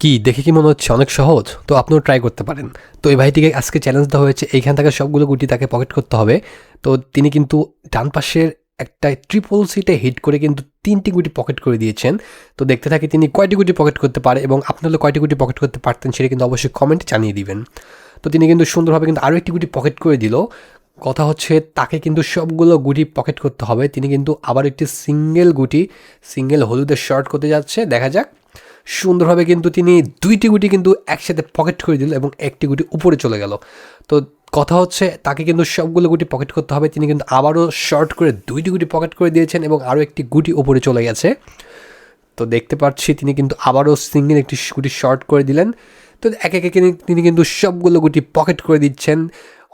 কি দেখে কি মনে হচ্ছে অনেক সহজ? তো আপনিও ট্রাই করতে পারেন। তো এই ভাইটিকে আজকে চ্যালেঞ্জ দেওয়া হয়েছে এইখান থেকে সবগুলো গুটি তাকে পকেট করতে হবে। তো তিনি কিন্তু ডান পাশের একটা ট্রিপল সিটে হিট করে কিন্তু ৩ টি গুটি পকেট করে দিয়েছেন। তো দেখতে থাকি তিনি কয়টি গুটি পকেট করতে পারে এবং আপনি হলে কয়টি গুটি পকেট করতে পারতেন সেটা কিন্তু অবশ্যই কমেন্টে জানিয়ে দিবেন। তো তিনি কিন্তু সুন্দরভাবে কিন্তু আরও একটি গুটি পকেট করে দিল। কথা হচ্ছে তাকে কিন্তু সবগুলো গুটি পকেট করতে হবে। তিনি কিন্তু আবার একটি সিঙ্গেল হলুদের শর্ট করতে যাচ্ছে। দেখা যাক। সুন্দরভাবে কিন্তু তিনি ২টি গুটি কিন্তু একসাথে পকেট করে দিল এবং একটি গুটি উপরে চলে গেল। তো কথা হচ্ছে তাকে কিন্তু সবগুলো গুটি পকেট করতে হবে। তিনি কিন্তু আবারও শর্ট করে ২টি গুটি পকেট করে দিয়েছেন এবং আরও একটি গুটি উপরে চলে গেছে। তো দেখতে পাচ্ছি তিনি কিন্তু আবারও সিঙ্গেল একটি গুটি শর্ট করে দিলেন। তো একে একে তিনি কিন্তু সবগুলো গুটি পকেট করে দিচ্ছেন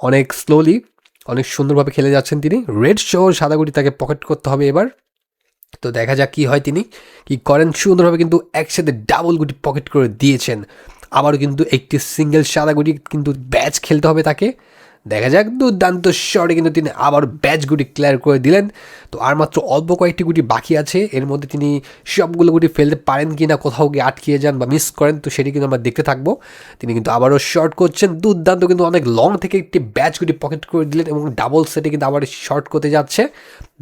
অনেক স্লোলি, অনেক সুন্দরভাবে খেলে যাচ্ছেন তিনি। রেড সহ সাদা গুটি তাকে পকেট করতে হবে এবার। তো দেখা যাক কী হয়, তিনি কি করেন। সুন্দরভাবে কিন্তু একসাথে ডাবল গুটি পকেট করে দিয়েছেন। আবারও কিন্তু একটি সিঙ্গেল সাদা গুটি কিন্তু ব্যাচ খেলতে হবে তাকে। দেখা যাক, দুর্দান্ত শটে কিন্তু তিনি আবার ব্যাচ গুটি ক্লিয়ার করে দিলেন। তো আর মাত্র অল্প কয়েকটি গুটি বাকি আছে, এর মধ্যে তিনি সবগুলো গুটি ফেলতে পারেন কি না, কোথাও গিয়ে আটকিয়ে যান বা মিস করেন, তো সেটি কিন্তু আমরা দেখতে থাকবো। তিনি কিন্তু আবারও শর্ট করছেন, দুর্দান্ত কিন্তু অনেক লং থেকে একটি ব্যাচ গুটি পকেট করে দিলেন এবং ডাবল সেটে কিন্তু আবার শর্ট করতে যাচ্ছে।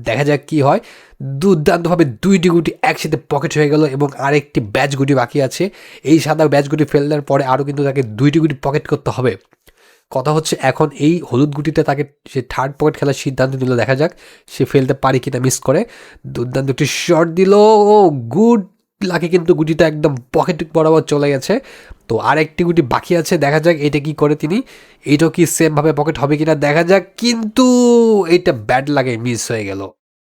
দেখা যাক কি হয়। দুর্দান্তভাবে ২টি গুটি একসাথে পকেট হয়ে গেল এবং আরেকটি ব্যাচ গুটি বাকি আছে। এই সাদা ব্যাচ গুটি ফেলার পরে আরও কিন্তু তাকে ২টি গুটি পকেট করতে হবে। কথা হচ্ছে এখন এই হলুদ গুটিতে তাকে সে থার্ড পকেট খেলার সিদ্ধান্ত নিল। দেখা যাক সে ফেলতে পারে কিনা, মিস করে। দুর্দান্ত একটি শট দিল, ও গুড লাকি, কিন্তু গুটিটা একদম পকেট বরাবর চলে গেছে। তো আর একটি গুটি বাকি আছে, দেখা যাক এটা কি করে তিনি। এইটাও কি সেমভাবে পকেট হবে কিনা দেখা যাক, কিন্তু এইটা ব্যাড লাগে মিস হয়ে গেল।